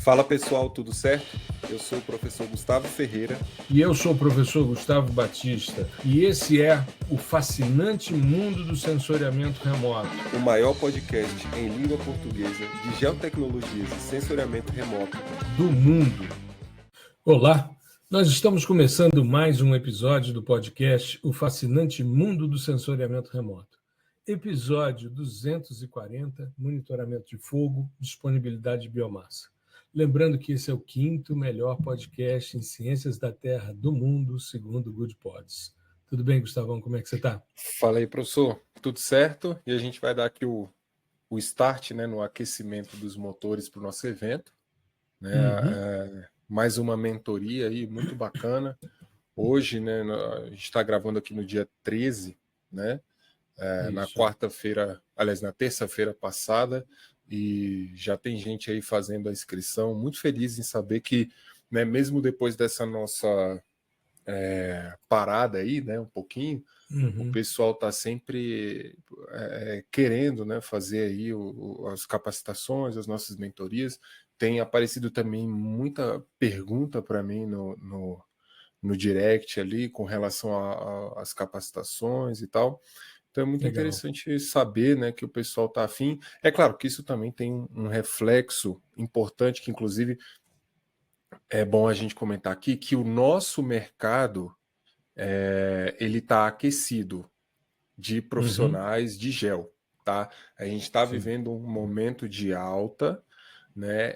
Fala pessoal, tudo certo? Eu sou o professor Gustavo Ferreira. E eu sou o professor Gustavo Batista. E esse é o fascinante mundo do sensoriamento remoto. O maior podcast em língua portuguesa de geotecnologias e sensoriamento remoto do mundo. Olá, nós estamos começando mais um episódio do podcast O Fascinante Mundo do Sensoriamento Remoto. Episódio 240, monitoramento de fogo, disponibilidade de biomassa. Lembrando que esse é o quinto melhor podcast em ciências da Terra do mundo, segundo o Good Pods. Tudo bem, Gustavão? Como é que você está? Fala aí, professor. Tudo certo? E a gente vai dar aqui o start, né, no aquecimento dos motores para o nosso evento. Né? Mais uma mentoria aí, muito bacana. Hoje, né, a gente está gravando aqui no dia 13, né? Na quarta-feira, aliás, na terça-feira passada, e já tem gente aí fazendo a inscrição. Muito feliz em saber que, né, mesmo depois dessa nossa parada aí, né, um pouquinho, o pessoal está sempre querendo, né, fazer aí as capacitações, as nossas mentorias. Tem aparecido também muita pergunta para mim no direct ali com relação às capacitações e tal. Então é muito interessante saber, né, que o pessoal está afim. É claro que isso também tem um reflexo importante, que inclusive é bom a gente comentar aqui, que o nosso mercado ele está aquecido de profissionais de gel. Tá? A gente está vivendo um momento de alta, né?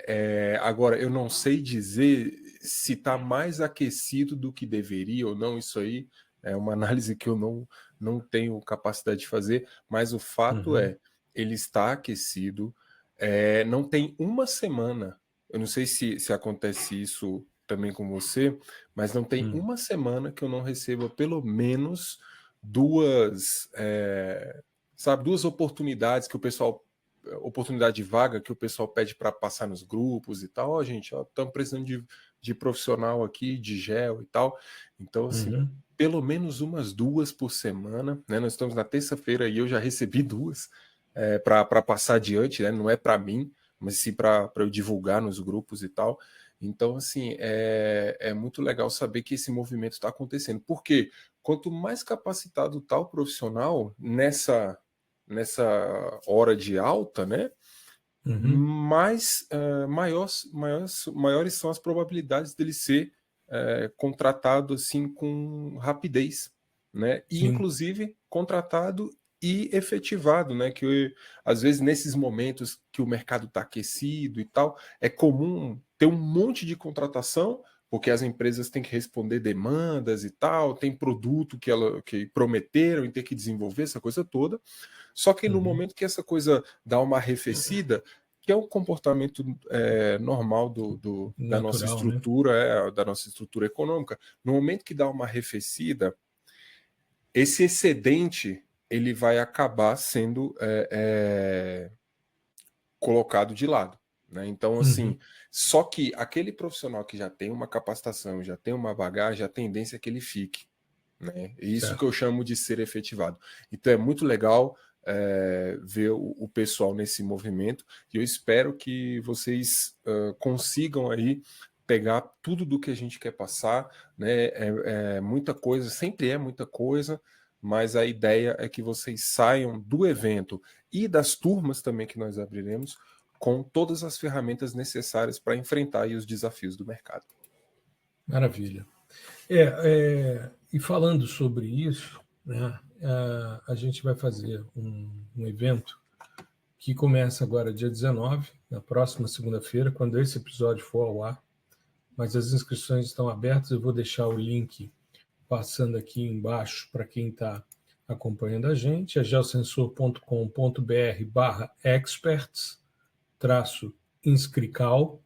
Agora, eu não sei dizer se está mais aquecido do que deveria ou não, isso aí é uma análise que eu não tenho capacidade de fazer, mas o fato ele está aquecido, não tem uma semana, eu não sei se acontece isso também com você, mas não tem uma semana que eu não receba pelo menos duas oportunidades que o pessoal, oportunidade de vaga que o pessoal pede para passar nos grupos e tal. Ó, gente, estamos precisando de profissional aqui, de gel e tal. Então, assim, pelo menos umas duas por semana, né? Nós estamos na terça-feira e eu já recebi duas para passar adiante, né? Não é para mim, mas sim para eu divulgar nos grupos e tal. Então, assim, é muito legal saber que esse movimento está acontecendo. Por quê? Quanto mais capacitado está o profissional nessa hora de alta, né? Maiores são as probabilidades dele ser contratado assim com rapidez, né? E inclusive contratado e efetivado, né? Que às vezes nesses momentos que o mercado está aquecido e tal, é comum ter um monte de contratação, porque as empresas têm que responder demandas e tal, tem produto que prometeram e tem que desenvolver essa coisa toda. Só que no momento que essa coisa dá uma arrefecida, que é um comportamento normal da nossa estrutura, né? Da nossa estrutura econômica, no momento que dá uma arrefecida, esse excedente ele vai acabar sendo colocado de lado. Né? Então, assim, só que aquele profissional que já tem uma capacitação, já tem uma bagagem, a tendência é que ele fique. Né? Isso que eu chamo de ser efetivado. Então é muito legal ver o pessoal nesse movimento, e eu espero que vocês consigam aí pegar tudo do que a gente quer passar, né? Muita coisa, sempre é muita coisa, mas a ideia é que vocês saiam do evento e das turmas também que nós abriremos com todas as ferramentas necessárias para enfrentar aí os desafios do mercado. Maravilha. E falando sobre isso, né, a gente vai fazer um evento que começa agora dia 19, na próxima segunda-feira, quando esse episódio for ao ar, mas as inscrições estão abertas, eu vou deixar o link passando aqui embaixo para quem está acompanhando a gente, é geosensor.com.br/experts-inscrical,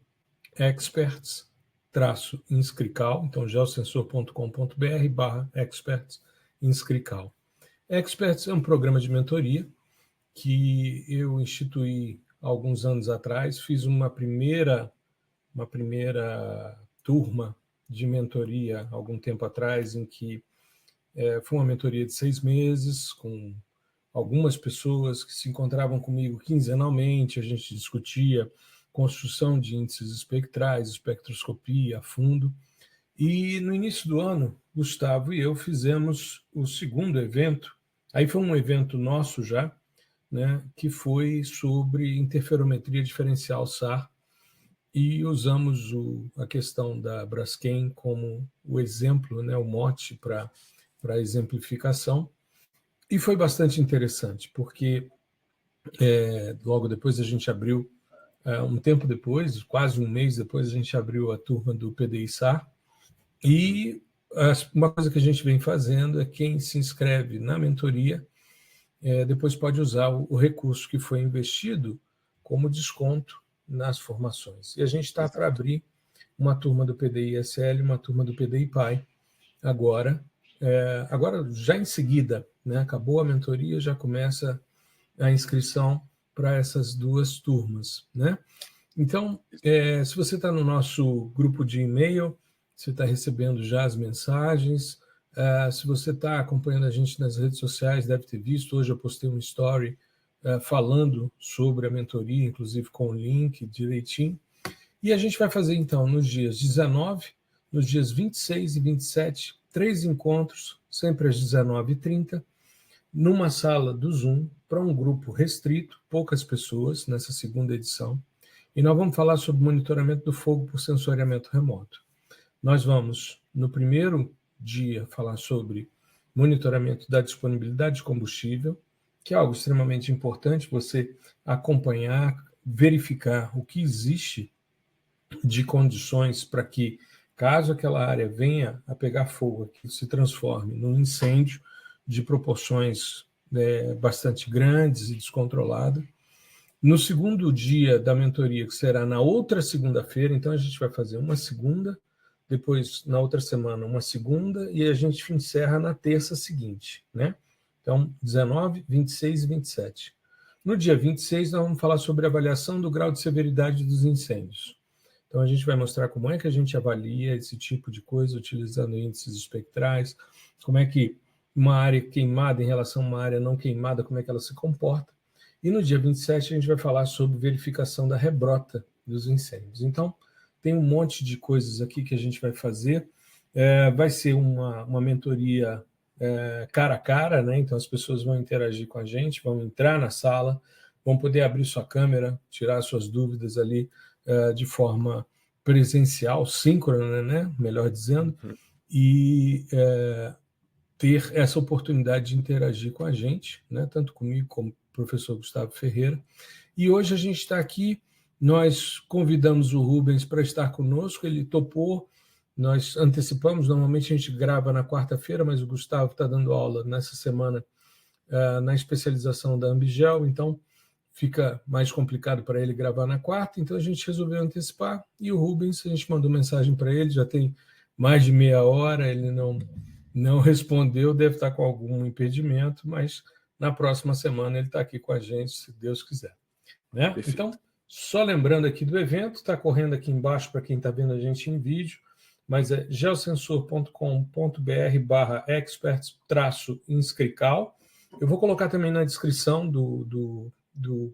experts-inscrical, então geosensor.com.br/experts-inscrical. Experts é um programa de mentoria que eu instituí alguns anos atrás, fiz uma primeira turma de mentoria algum tempo atrás, em que foi uma mentoria de 6 meses, com algumas pessoas que se encontravam comigo quinzenalmente, a gente discutia construção de índices espectrais, espectroscopia a fundo. E no início do ano, Gustavo e eu fizemos o segundo evento, aí foi um evento nosso já, né, que foi sobre interferometria diferencial SAR, e usamos a questão da Braskem como o exemplo, né, o mote para exemplificação, e foi bastante interessante, porque logo depois a gente abriu, um tempo depois, quase um mês depois, a gente abriu a turma do PDI-SAR, e uma coisa que a gente vem fazendo é quem se inscreve na mentoria depois pode usar o recurso que foi investido como desconto nas formações. E a gente está para abrir uma turma do PDI-SL e uma turma do PDI-PAI agora. Agora, já em seguida, né, acabou a mentoria, já começa a inscrição para essas duas turmas, né? Então, se você está no nosso grupo de e-mail, você está recebendo já as mensagens. Se você está acompanhando a gente nas redes sociais, deve ter visto. Hoje eu postei um story falando sobre a mentoria, inclusive com o link direitinho. E a gente vai fazer, então, nos dias 19, nos dias 26 e 27, 3 encontros, sempre às 19h30, numa sala do Zoom, para um grupo restrito, poucas pessoas, nessa segunda edição. E nós vamos falar sobre monitoramento do fogo por sensoriamento remoto. Nós vamos, no primeiro dia, falar sobre monitoramento da disponibilidade de combustível, que é algo extremamente importante, você acompanhar, verificar o que existe de condições para que, caso aquela área venha a pegar fogo, que se transforme num incêndio de proporções bastante grandes e descontroladas. No segundo dia da mentoria, que será na outra segunda-feira, então a gente vai fazer uma segunda, depois na outra semana uma segunda, e a gente encerra na terça seguinte, né? Então, 19, 26 e 27. No dia 26, nós vamos falar sobre avaliação do grau de severidade dos incêndios. Então, a gente vai mostrar como é que a gente avalia esse tipo de coisa utilizando índices espectrais, como é que uma área queimada em relação a uma área não queimada, como é que ela se comporta. E no dia 27 a gente vai falar sobre verificação da rebrota dos incêndios. Então, tem um monte de coisas aqui que a gente vai fazer. Vai ser uma mentoria cara a cara, né? Então as pessoas vão interagir com a gente, vão entrar na sala, vão poder abrir sua câmera, tirar suas dúvidas ali de forma presencial, síncrona, né? Melhor dizendo, e ter essa oportunidade de interagir com a gente, né? Tanto comigo como com o professor Gustavo Ferreira. E hoje a gente está aqui, nós convidamos o Rubens para estar conosco, ele topou, nós antecipamos, normalmente a gente grava na quarta-feira, mas o Gustavo está dando aula nessa semana na especialização da Ambigel, então fica mais complicado para ele gravar na quarta, então a gente resolveu antecipar, e o Rubens, a gente mandou mensagem para ele, já tem mais de meia hora, ele não respondeu, deve estar com algum impedimento, mas na próxima semana ele está aqui com a gente, se Deus quiser. Né? Então, só lembrando aqui do evento, está correndo aqui embaixo para quem está vendo a gente em vídeo, mas é geosensor.com.br/experts-inscrical. Eu vou colocar também na descrição do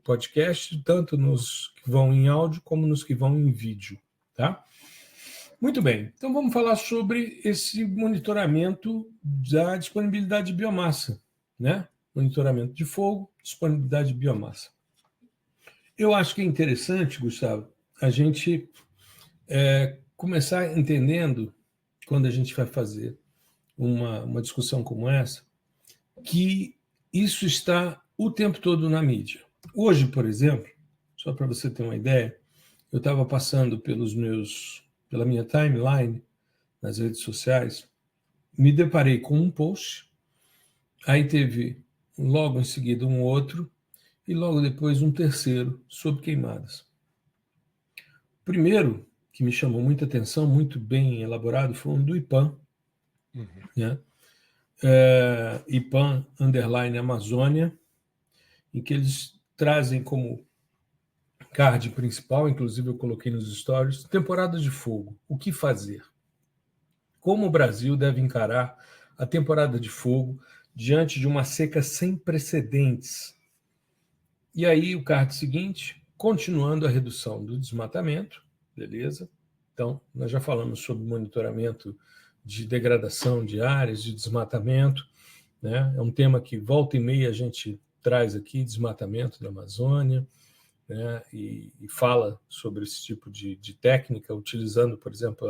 podcast, tanto nos que vão em áudio como nos que vão em vídeo. Tá? Muito bem, então vamos falar sobre esse monitoramento da disponibilidade de biomassa, né? Monitoramento de fogo, disponibilidade de biomassa. Eu acho que é interessante, Gustavo, a gente começar entendendo, quando a gente vai fazer uma discussão como essa, que isso está o tempo todo na mídia. Hoje, por exemplo, só para você ter uma ideia, eu estava passando pela minha timeline nas redes sociais, me deparei com um post, aí teve logo em seguida um outro, e logo depois um terceiro sobre queimadas. O primeiro, que me chamou muita atenção, muito bem elaborado, foi um do IPAM, né? IPAM_Amazônia, em que eles trazem como card principal, inclusive eu coloquei nos stories, temporada de fogo, o que fazer? Como o Brasil deve encarar a temporada de fogo diante de uma seca sem precedentes? E aí o card seguinte continuando a redução do desmatamento, beleza? Então, nós já falamos sobre monitoramento de degradação de áreas, de desmatamento, né? É um tema que volta e meia a gente traz aqui, desmatamento da Amazônia, né? E fala sobre esse tipo de técnica, utilizando, por exemplo,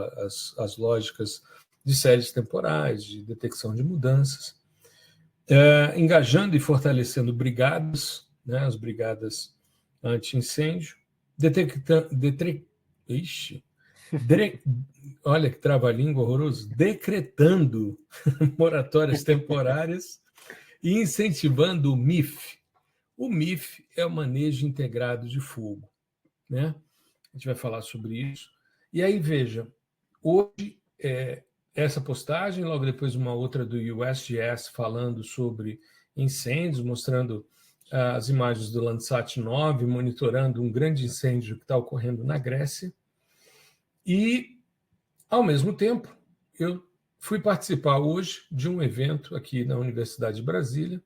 as lógicas de séries temporais, de detecção de mudanças, engajando e fortalecendo brigadas, né? As brigadas anti-incêndio, olha que trava-língua horroroso, decretando moratórias temporárias e incentivando o MIF. O MIF é o Manejo Integrado de Fogo, né? A gente vai falar sobre isso. E aí, veja, hoje, essa postagem, logo depois uma outra do USGS falando sobre incêndios, mostrando as imagens do Landsat 9, monitorando um grande incêndio que está ocorrendo na Grécia. E, ao mesmo tempo, eu fui participar hoje de um evento aqui na Universidade de Brasília,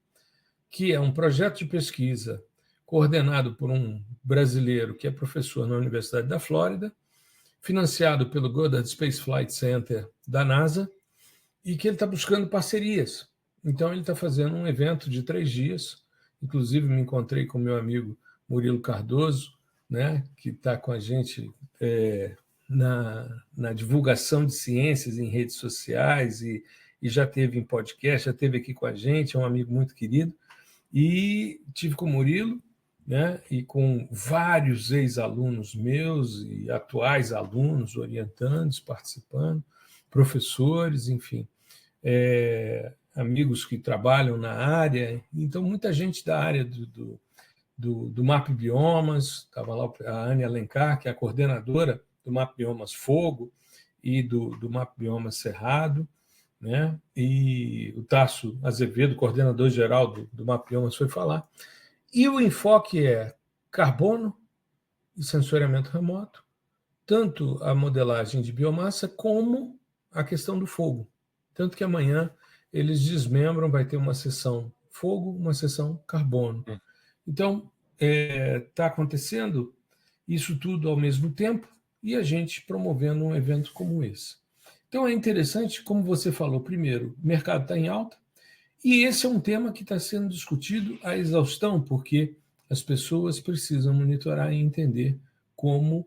que é um projeto de pesquisa coordenado por um brasileiro que é professor na Universidade da Flórida, financiado pelo Goddard Space Flight Center da NASA, e que ele está buscando parcerias. Então, ele está fazendo um evento de 3 dias, inclusive me encontrei com meu amigo Murilo Cardoso, né, que está com a gente na divulgação de ciências em redes sociais e já teve em podcast, já teve aqui com a gente, é um amigo muito querido. E tive com o Murilo, né, e com vários ex-alunos meus e atuais alunos, orientandos, participando, professores, enfim, amigos que trabalham na área. Então, muita gente da área do MAP Biomas, estava lá a Anne Alencar, que é a coordenadora do MAP Biomas Fogo e do MAP Biomas Cerrado, né? E o Tasso Azevedo, coordenador-geral do MAP Biomas, foi falar. E o enfoque é carbono e sensoriamento remoto, tanto a modelagem de biomassa como a questão do fogo. Tanto que amanhã eles desmembram, vai ter uma sessão fogo, uma sessão carbono. Então, está acontecendo isso tudo ao mesmo tempo e a gente promovendo um evento como esse. Então, é interessante, como você falou, primeiro, o mercado está em alta, e esse é um tema que está sendo discutido à exaustão, porque as pessoas precisam monitorar e entender como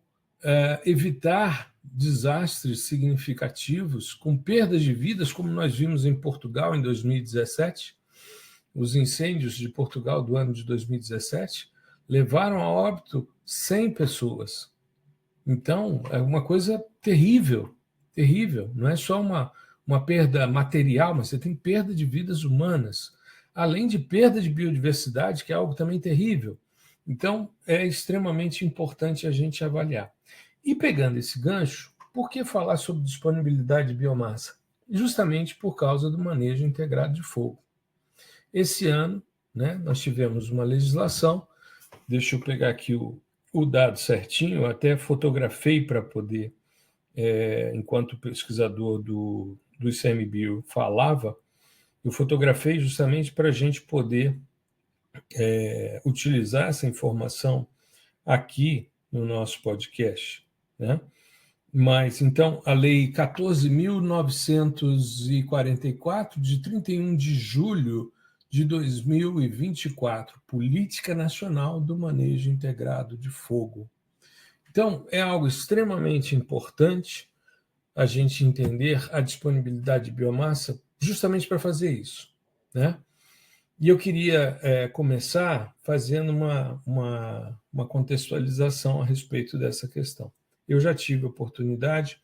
evitar desastres significativos, com perdas de vidas, como nós vimos em Portugal em 2017. Os incêndios de Portugal do ano de 2017 levaram a óbito 100 pessoas. Então, é uma coisa terrível, terrível. Não é só uma perda material, mas você tem perda de vidas humanas, além de perda de biodiversidade, que é algo também terrível. Então, é extremamente importante a gente avaliar. E pegando esse gancho, por que falar sobre disponibilidade de biomassa? Justamente por causa do manejo integrado de fogo. Esse ano, né, nós tivemos uma legislação, deixa eu pegar aqui o dado certinho, eu até fotografei para poder, enquanto o pesquisador do ICMBio falava, eu fotografei justamente para a gente poder utilizar essa informação aqui no nosso podcast, né? Mas, então, a Lei 14.944, de 31 de julho de 2024, Política Nacional do Manejo Integrado de Fogo. Então, é algo extremamente importante a gente entender a disponibilidade de biomassa justamente para fazer isso, né? E eu queria começar fazendo uma contextualização a respeito dessa questão. Eu já tive a oportunidade,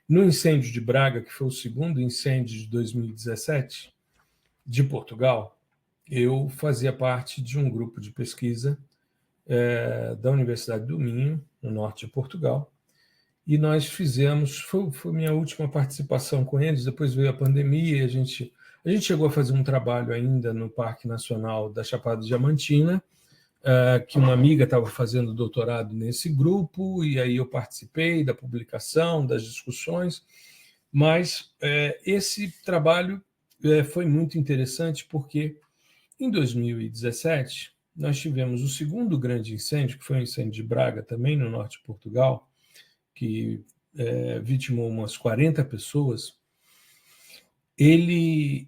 no incêndio de Braga, que foi o segundo incêndio de 2017, de Portugal, eu fazia parte de um grupo de pesquisa da Universidade do Minho, no norte de Portugal, e nós fizemos, foi minha última participação com eles, depois veio a pandemia, a gente chegou a fazer um trabalho ainda no Parque Nacional da Chapada Diamantina, que uma amiga estava fazendo doutorado nesse grupo, e aí eu participei da publicação, das discussões, mas esse trabalho foi muito interessante porque, em 2017, nós tivemos o segundo grande incêndio, que foi o incêndio de Braga, também no norte de Portugal, que vitimou umas 40 pessoas. Ele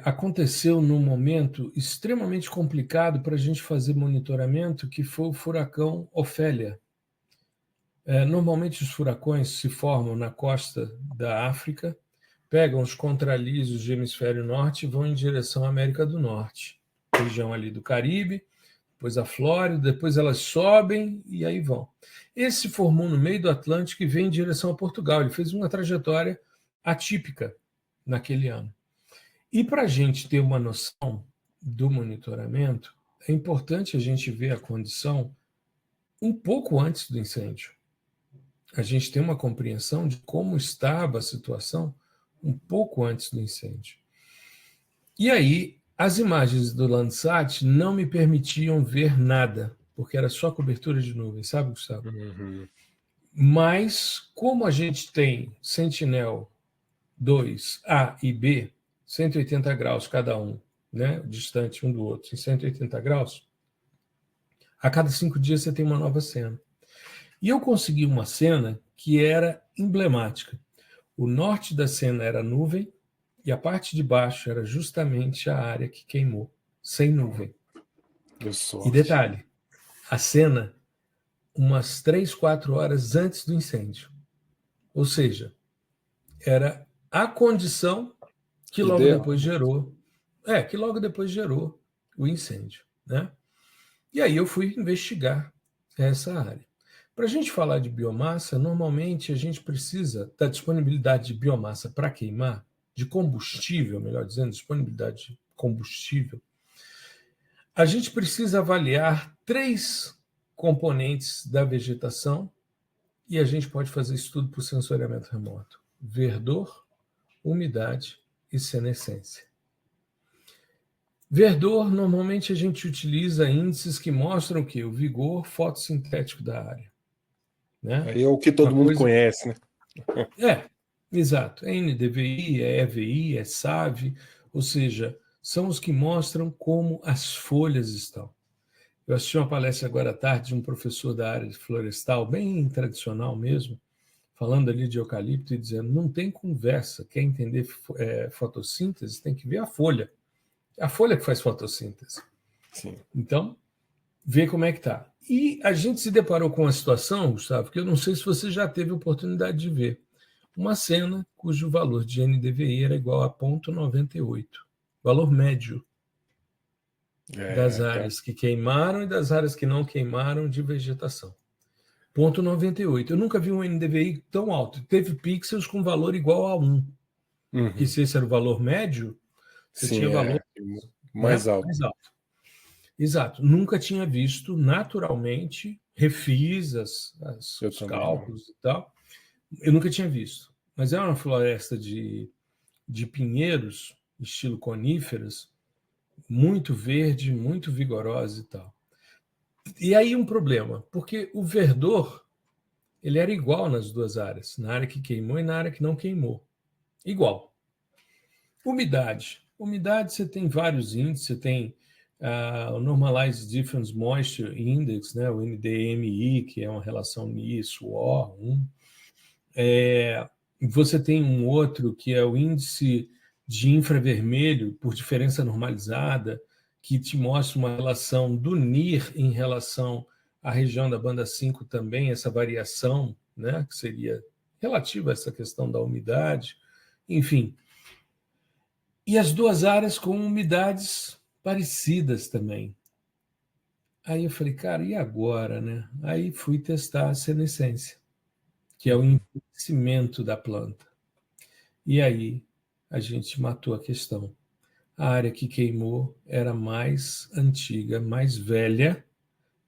aconteceu num momento extremamente complicado para a gente fazer monitoramento, que foi o furacão Ofélia. Normalmente os furacões se formam na costa da África, pegam os contralisos do hemisfério norte e vão em direção à América do Norte, região ali do Caribe, depois a Flórida, depois elas sobem e aí vão. Esse se formou no meio do Atlântico e vem em direção a Portugal. Ele fez uma trajetória atípica naquele ano. E para a gente ter uma noção do monitoramento, é importante a gente ver a condição um pouco antes do incêndio. A gente tem uma compreensão de como estava a situação um pouco antes do incêndio. E aí, as imagens do Landsat não me permitiam ver nada, porque era só cobertura de nuvens, sabe, Gustavo? Uhum. Mas, como a gente tem Sentinel-2 A e B, 180 graus cada um, né, distante um do outro, em 180 graus, a cada 5 dias você tem uma nova cena. E eu consegui uma cena que era emblemática. O norte da cena era nuvem e a parte de baixo era justamente a área que queimou, sem nuvem. E detalhe, a cena umas 3, 4 horas antes do incêndio. Ou seja, era a condição que logo depois gerou, o incêndio, né? E aí eu fui investigar essa área. Para a gente falar de biomassa, normalmente a gente precisa da disponibilidade de biomassa para queimar, de combustível, melhor dizendo, disponibilidade de combustível. A gente precisa avaliar 3 componentes da vegetação e a gente pode fazer isso tudo por sensoriamento remoto: verdor, umidade e senescência. Verdor, normalmente a gente utiliza índices que mostram o quê? O vigor fotossintético da área. Né? Aí é o que todo mundo conhece, né? Exato. É NDVI, é EVI, é SAV, ou seja, são os que mostram como as folhas estão. Eu assisti uma palestra agora à tarde de um professor da área de florestal, bem tradicional mesmo, falando ali de eucalipto e dizendo, não tem conversa, quer entender fotossíntese, tem que ver a folha. É a folha que faz fotossíntese. Sim. Então, vê como é que está. E a gente se deparou com uma situação, Gustavo, que eu não sei se você já teve oportunidade de ver. Uma cena cujo valor de NDVI era igual a 0,98. Valor médio das áreas que queimaram e das áreas que não queimaram de vegetação. 0,98. Eu nunca vi um NDVI tão alto. Teve pixels com valor igual a 1. Uhum. E se esse era o valor médio, você tinha valor mais alto. Mais alto. Exato. Nunca tinha visto naturalmente, refiz os cálculos e tal. Eu nunca tinha visto. Mas é uma floresta de pinheiros, estilo coníferas, muito verde, muito vigorosa e tal. E aí um problema, porque o verdor ele era igual nas duas áreas, na área que queimou e na área que não queimou. Igual. Umidade. Umidade você tem vários índices, você tem o Normalized Difference Moisture Index, né, o NDMI, que é uma relação NI-SWOR, 1. Você tem um outro que é o índice de infravermelho por diferença normalizada, que te mostra uma relação do NIR em relação à região da banda 5 também, essa variação, né, que seria relativa a essa questão da umidade, enfim. E as duas áreas com umidades parecidas também. Aí eu falei, cara, e agora, né? Aí fui testar a senescência, que é o envelhecimento da planta. E aí a gente matou a questão. A área que queimou era mais antiga, mais velha,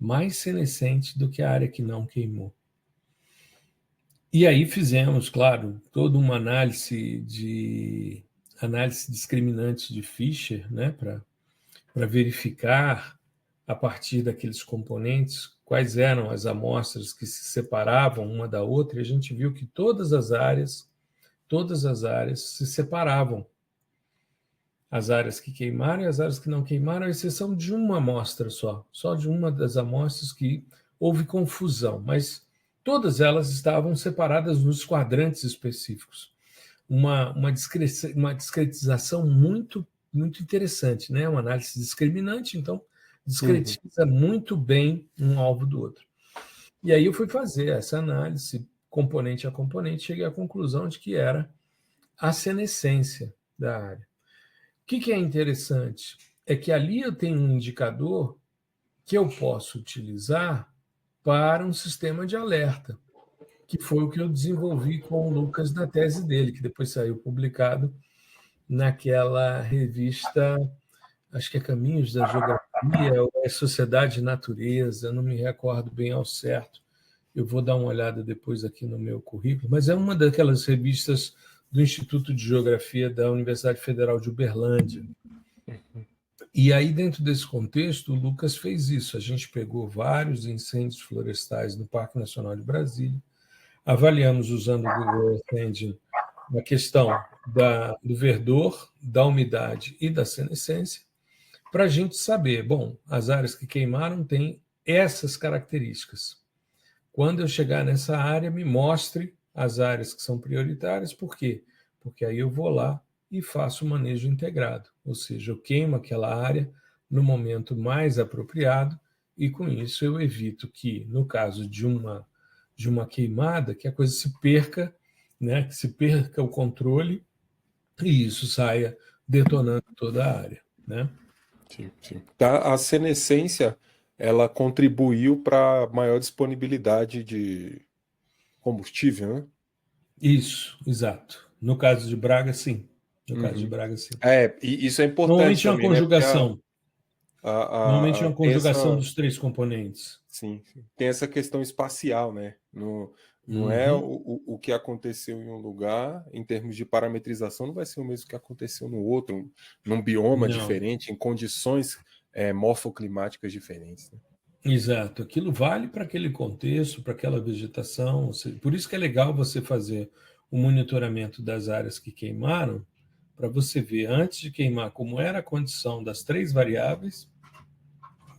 mais senescente do que a área que não queimou. E aí fizemos, claro, toda uma análise discriminante de Fischer, né, para verificar, a partir daqueles componentes, quais eram as amostras que se separavam uma da outra, e a gente viu que todas as áreas se separavam. as áreas que queimaram e as áreas que não queimaram, à exceção de uma amostra só de uma das amostras que houve confusão, mas todas elas estavam separadas nos quadrantes específicos. Uma discretização muito interessante, né? Uma análise discriminante, então discretiza muito bem um alvo do outro. E aí eu fui fazer essa análise, componente a componente, cheguei à conclusão de que era a senescência da área. O que é interessante é que ali eu tenho um indicador que eu posso utilizar para um sistema de alerta, que foi o que eu desenvolvi com o Lucas na tese dele, que depois saiu publicado naquela revista, acho que é Caminhos da Geografia, ou é Sociedade e Natureza, não me recordo bem ao certo. Eu vou dar uma olhada depois aqui no meu currículo, mas é uma daquelas revistas do Instituto de Geografia da Universidade Federal de Uberlândia. E aí, dentro desse contexto, o Lucas fez isso. A gente pegou vários incêndios florestais no Parque Nacional de Brasília, avaliamos usando o Google Earth Engine a questão do verdor, da umidade e da senescência, para a gente saber, bom, as áreas que queimaram têm essas características. Quando eu chegar nessa área, me mostre as áreas que são prioritárias. Por quê? Porque aí eu vou lá e faço o manejo integrado, ou seja, eu queimo aquela área no momento mais apropriado e, com isso, eu evito que, no caso de uma queimada, que a coisa se perca, né, que se perca o controle e isso saia detonando toda a área, né? Sim, sim. A senescência, ela contribuiu para maior disponibilidade de combustível, né? Isso, exato. No caso de Braga, sim. No caso de Uhum. Braga, sim. E isso é importante Normalmente é uma também, né? Porque conjugação. Normalmente é uma tem conjugação dos três componentes. sim, tem essa questão espacial, né? Não é Uhum. o que aconteceu em um lugar, em termos de parametrização, não vai ser o mesmo que aconteceu no outro, num bioma Não, diferente, em condições morfoclimáticas diferentes, né? exato. Aquilo vale para aquele contexto, para aquela vegetação. Por isso que é legal você fazer o monitoramento das áreas que queimaram, para você ver antes de queimar como era a condição das três variáveis,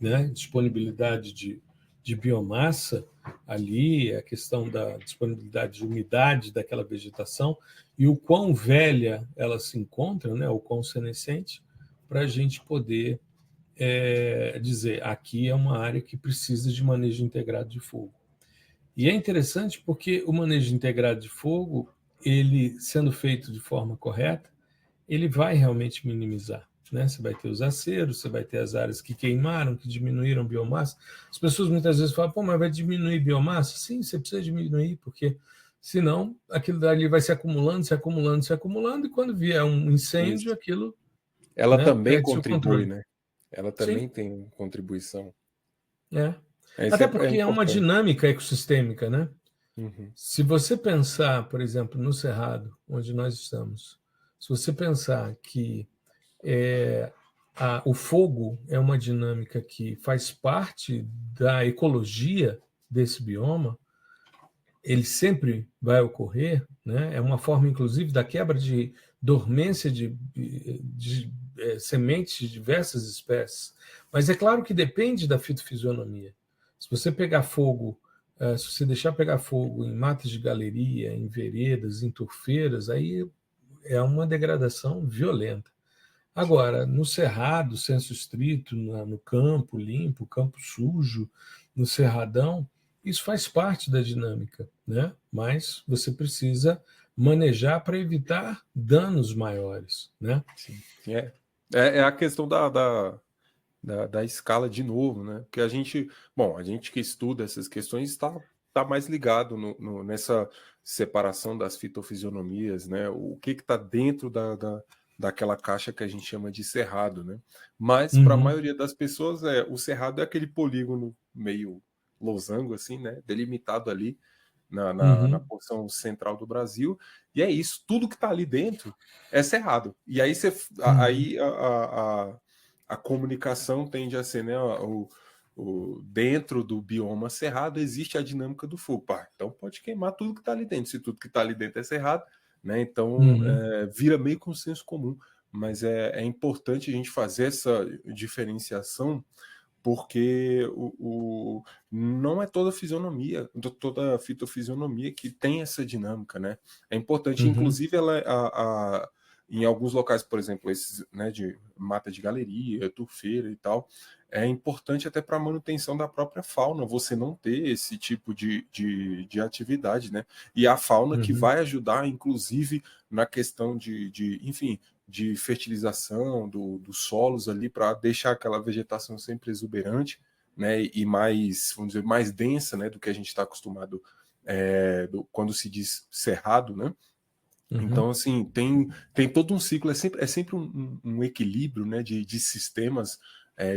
né? Disponibilidade de biomassa ali, a questão da disponibilidade de umidade daquela vegetação e o quão velha ela se encontra, né? O quão senescente, para a gente poder dizer aqui é uma área que precisa de manejo integrado de fogo. E é interessante porque o manejo integrado de fogo, ele sendo feito de forma correta, ele vai realmente minimizar. Né? Você vai ter os aceros, você vai ter as áreas que queimaram, que diminuíram biomassa. As pessoas muitas vezes falam, pô, mas vai diminuir biomassa? Sim, você precisa diminuir, porque senão aquilo dali vai se acumulando, se acumulando, se acumulando, e quando vier um incêndio, Isso. aquilo, Ela né, também perde-se o contribui, controle. né? Ela Sim, também tem contribuição. é. Isso Até é porque é uma importante. dinâmica ecossistêmica, né? Uhum. Se você pensar, por exemplo, no Cerrado, onde nós estamos, se você pensar que o fogo é uma dinâmica que faz parte da ecologia desse bioma, ele sempre vai ocorrer, né? É uma forma, inclusive, da quebra de dormência de sementes de diversas espécies. Mas é claro que depende da fitofisionomia. Se você pegar fogo, se você deixar pegar fogo em matas de galeria, em veredas, em turfeiras, aí é uma degradação violenta. Agora, no cerrado, senso estrito, no campo limpo, campo sujo, no cerradão, isso faz parte da dinâmica, né? Mas você precisa manejar para evitar danos maiores, né? Sim. É a questão da escala de novo, né? Porque a gente que estuda essas questões tá mais ligado nessa separação das fitofisionomias, né? O que está dentro daquela caixa que a gente chama de cerrado, né? Mas para a Uhum, maioria das pessoas, o cerrado é aquele polígono meio losango, assim, né? Delimitado ali na uhum, porção central do Brasil, e é isso, tudo que está ali dentro é cerrado. E aí, uhum, a comunicação tende a ser, né, dentro do bioma cerrado existe a dinâmica do fogo. Pá, então pode queimar tudo que está ali dentro. Se tudo que está ali dentro é cerrado, né, então uhum. vira meio consenso comum. mas é importante a gente fazer essa diferenciação, porque não é toda fisionomia, toda fitofisionomia que tem essa dinâmica, né? É importante, inclusive, em alguns locais, por exemplo, esses, né, de mata de galeria, turfeira e tal, é importante até para a manutenção da própria fauna você não ter esse tipo de atividade, né? E a fauna que vai ajudar, inclusive, na questão enfim, de fertilização dos solos ali, para deixar aquela vegetação sempre exuberante, né, e mais, vamos dizer, mais densa, né, do que a gente está acostumado quando se diz cerrado, né? Então, assim, tem todo um ciclo, é sempre um equilíbrio, né, de sistemas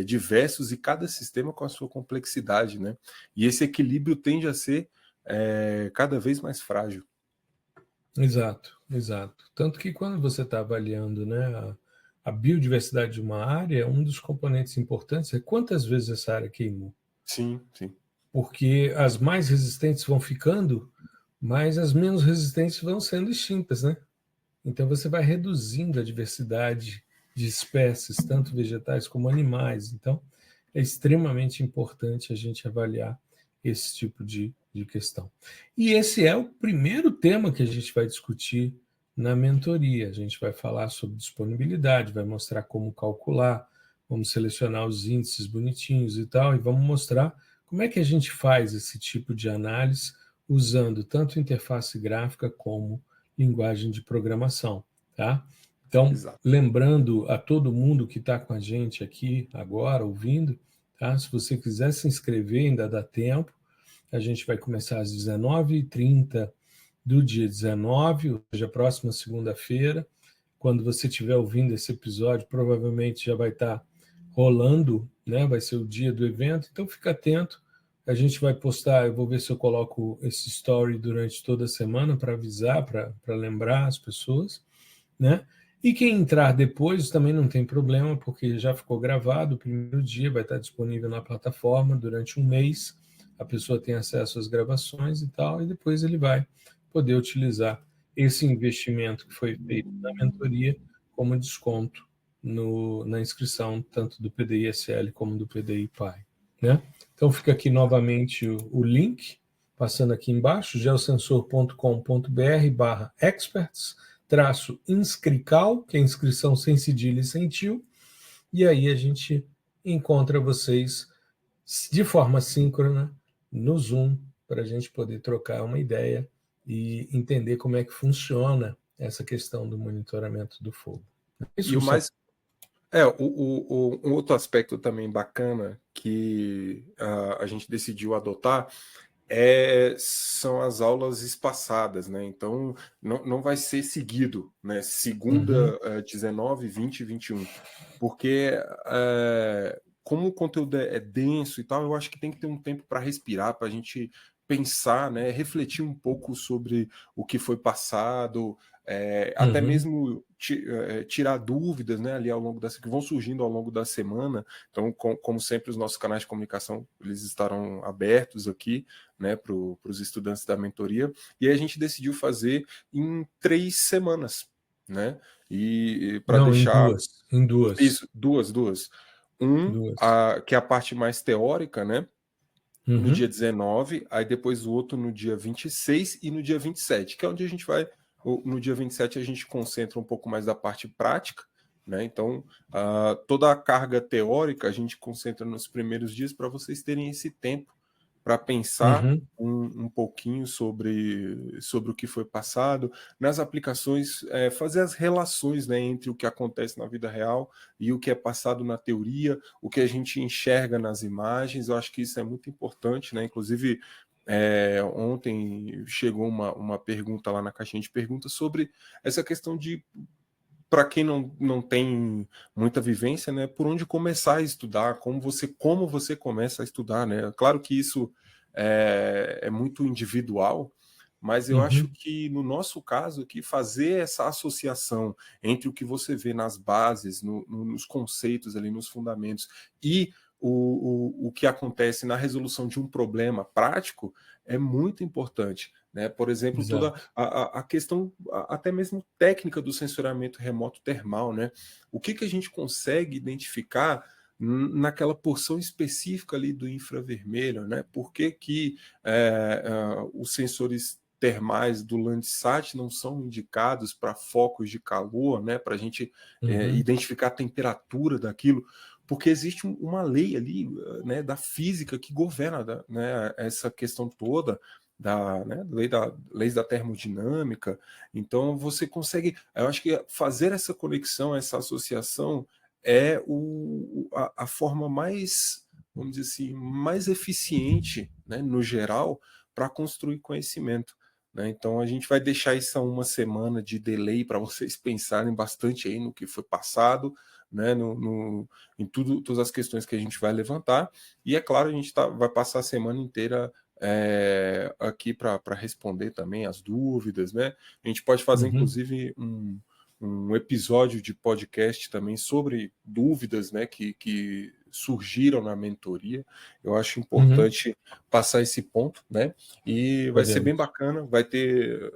diversos, e cada sistema com a sua complexidade, né? E esse equilíbrio tende a ser cada vez mais frágil. Exato, exato. Tanto que quando você está avaliando, né, a biodiversidade de uma área, um dos componentes importantes é quantas vezes essa área queimou. Sim, sim. Porque as mais resistentes vão ficando, mas as menos resistentes vão sendo extintas, né? Então você vai reduzindo a diversidade de espécies, tanto vegetais como animais. Então é extremamente importante a gente avaliar esse tipo de questão. E esse é o primeiro tema que a gente vai discutir na mentoria. A gente vai falar sobre disponibilidade, vai mostrar como calcular, vamos selecionar os índices bonitinhos e tal, e vamos mostrar como é que a gente faz esse tipo de análise usando tanto interface gráfica como linguagem de programação, tá? Então, Exato. lembrando a todo mundo que está com a gente aqui agora, ouvindo, tá? Se você quiser se inscrever, ainda dá tempo. A gente vai começar às 19h30 do dia 19, ou seja, próxima segunda-feira. Quando você estiver ouvindo esse episódio, provavelmente já vai estar rolando, né? Vai ser o dia do evento, então fica atento. A gente vai postar, eu vou ver se eu coloco esse story durante toda a semana para avisar, para lembrar as pessoas, né? E quem entrar depois também não tem problema, porque já ficou gravado, o primeiro dia vai estar disponível na plataforma durante um mês, a pessoa tem acesso às gravações e tal, e depois ele vai poder utilizar esse investimento que foi feito na mentoria como desconto na inscrição, tanto do PDI-SL como do PDI-PAI, né? Então fica aqui novamente o link, passando aqui embaixo, geosensor.com.br/experts, /inscrical, que é inscrição sem cedilha e sem tio, e aí a gente encontra vocês de forma síncrona no Zoom, para a gente poder trocar uma ideia e entender como é que funciona essa questão do monitoramento do fogo. E o mais um outro aspecto também bacana que a gente decidiu adotar são as aulas espaçadas, né? Então não vai ser seguido, né? Segunda, 19, 20 e 21, porque como o conteúdo é denso e tal, eu acho que tem que ter um tempo para respirar, para a gente pensar, né? Refletir um pouco sobre o que foi passado, até mesmo tirar dúvidas, né, ali ao longo que vão surgindo ao longo da semana. Então, como sempre, os nossos canais de comunicação eles estarão abertos aqui, né, para os estudantes da mentoria, e aí a gente decidiu fazer em 3 semanas, né? E para Não, deixar em duas. isso, duas. Que é a parte mais teórica, né? No dia 19, aí depois o outro no dia 26 e no dia 27, que é onde a gente vai. No dia 27 a gente concentra um pouco mais da parte prática, né? Então, toda a carga teórica a gente concentra nos primeiros dias para vocês terem esse tempo para pensar um pouquinho sobre o que foi passado, nas aplicações, fazer as relações, né, entre o que acontece na vida real e o que é passado na teoria, o que a gente enxerga nas imagens. Eu acho que isso é muito importante, né? Inclusive, ontem chegou uma pergunta lá na caixinha de perguntas sobre essa questão de, para quem não tem muita vivência, né, por onde começar a estudar, como você começa a estudar, né? Claro que isso é muito individual, mas eu acho que no nosso caso aqui, fazer essa associação entre o que você vê nas bases, nos conceitos ali, nos fundamentos, e o que acontece na resolução de um problema prático é muito importante, né? Por exemplo, toda a questão até mesmo técnica do sensoriamento remoto termal, né? O que a gente consegue identificar naquela porção específica ali do infravermelho, né? Por que os sensores termais do Landsat não são indicados para focos de calor, né? Para a gente identificar a temperatura daquilo, porque existe uma lei ali, né, da física que governa, né, essa questão toda né, leis da termodinâmica. Então você consegue, eu acho que fazer essa conexão, essa associação é a forma mais, vamos dizer assim, mais eficiente, né, no geral, para construir conhecimento, né? Então a gente vai deixar isso uma semana de delay para vocês pensarem bastante aí no que foi passado, né, em todas as questões que a gente vai levantar, e é claro, a gente vai passar a semana inteira aqui para responder também as dúvidas, né? A gente pode fazer, inclusive, um episódio de podcast também sobre dúvidas, né, que surgiram na mentoria. Eu acho importante passar esse ponto, né? E vai ser bem bacana, vai ter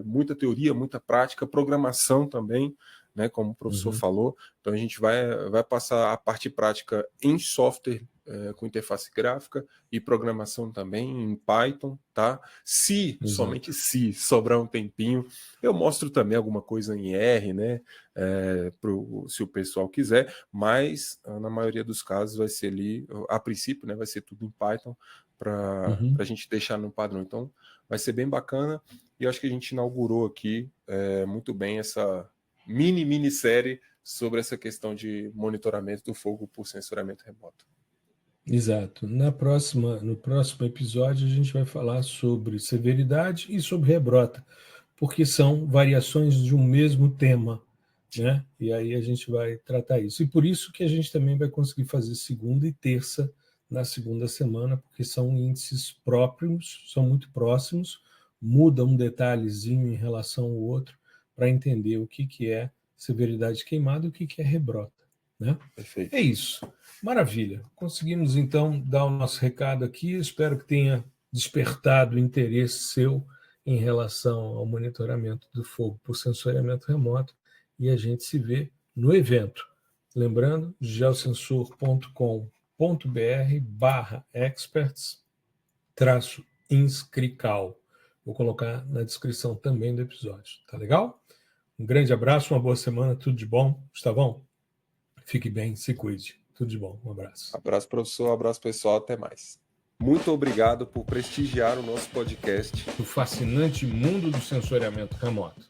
muita teoria, muita prática, programação também, né, como o professor falou. Então a gente vai passar a parte prática em software com interface gráfica e programação também em Python, tá? Somente se sobrar um tempinho, eu mostro também alguma coisa em R, né? Se o pessoal quiser, mas na maioria dos casos vai ser ali, a princípio, né? Vai ser tudo em Python para a gente deixar no padrão. Então vai ser bem bacana, e eu acho que a gente inaugurou aqui muito bem essa minissérie sobre essa questão de monitoramento do fogo por sensoriamento remoto. Exato. No próximo episódio, a gente vai falar sobre severidade e sobre rebrota, porque são variações de um mesmo tema, né? E aí a gente vai tratar isso. E por isso que a gente também vai conseguir fazer segunda e terça na segunda semana, porque são índices próprios, são muito próximos, muda um detalhezinho em relação ao outro para entender o que é severidade queimada e o que é rebrota, né? Perfeito. É isso. Maravilha. Conseguimos, então, dar o nosso recado aqui. Espero que tenha despertado o interesse seu em relação ao monitoramento do fogo por sensoriamento remoto, e a gente se vê no evento. Lembrando, geosensor.com.br/experts-inscrical. Vou colocar na descrição também do episódio. Tá legal? Um grande abraço, uma boa semana, tudo de bom. Gustavão, fique bem, se cuide. Tudo de bom, um abraço. Abraço, professor, abraço, pessoal, até mais. Muito obrigado por prestigiar o nosso podcast. O fascinante mundo do sensoriamento remoto.